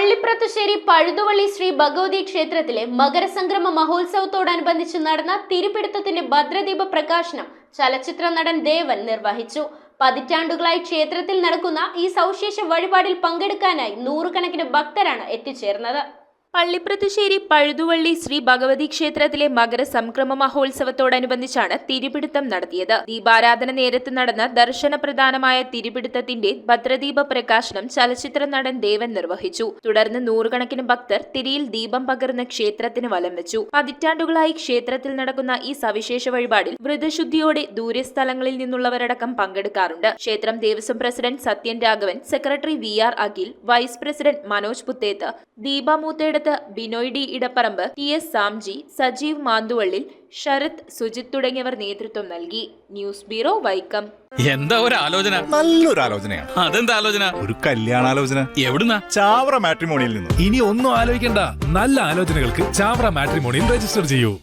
പള്ളിപ്രത്തുശ്ശേരി പഴുതുവള്ളി ശ്രീ ഭഗവതി ക്ഷേത്രത്തിലെ മകരസംക്രമ മഹോത്സവത്തോടനുബന്ധിച്ച് നടന്ന തിരിപിടുത്തത്തിന്റെ ഭദ്രദീപ പ്രകാശനം ചലച്ചിത്ര നടൻ ദേവൻ നിർവഹിച്ചു. പതിറ്റാണ്ടുകളായി ക്ഷേത്രത്തിൽ നടക്കുന്ന ഈ സവിശേഷ വഴിപാടിൽ പങ്കെടുക്കാനായി നൂറുകണക്കിന് ഭക്തരാണ് എത്തിച്ചേർന്നത്. പള്ളിപ്രത്തുശ്ശേരി പഴുതുവള്ളി ശ്രീ ഭഗവതി ക്ഷേത്രത്തിലെ മകരസംക്രമ മഹോത്സവത്തോടനുബന്ധിച്ചാണ് തിരിപിടുത്തം നടത്തിയത്. ദീപാരാധന നേരത്ത് നടന്ന ദർശന പ്രധാനമായ തിരിപിടുത്തത്തിന്റെ ഭദ്രദീപ പ്രകാശനം ചലച്ചിത്ര നടൻ ദേവൻ നിർവഹിച്ചു. തുടർന്ന് നൂറുകണക്കിന് ഭക്തർ തിരിയിൽ ദീപം പകർന്ന് ക്ഷേത്രത്തിന് വലം വെച്ചു. പതിറ്റാണ്ടുകളായി ക്ഷേത്രത്തിൽ നടക്കുന്ന ഈ സവിശേഷ വഴിപാടിൽ വ്രതശുദ്ധിയോടെ ദൂരസ്ഥലങ്ങളിൽ നിന്നുള്ളവരടക്കം പങ്കെടുക്കാറുണ്ട്. ക്ഷേത്രം Devaswom president Sathyan Raghavan, secretary VR Akhil, vice president Manoj Puthethu, ദീപമൂത്തേടത്ത് ബിനോയ് ഡി ഇടപ്പറമ്പ്, TS സാംജി, സജീവ് മാന്തുവള്ളിൽ, ശരത്, സുജിത് തുടങ്ങിയവർ നേതൃത്വം നൽകി. News bureau, Vaikom. എന്താ ഒരു ആലോചന? നല്ലൊരു ആലോചനയാണ്. അതെന്താ ആലോചന? ഒരു കല്യാണാലോചന. എവിടുന്നാ? ചാവറ മാട്രിമോണിയിൽ നിന്ന്. ഇനി ഒന്നും ആലോചിക്കണ്ട, നല്ല ആലോചനകൾക്ക് ചാവറ മാട്രിമോണിയിൽ രജിസ്റ്റർ ചെയ്യൂ.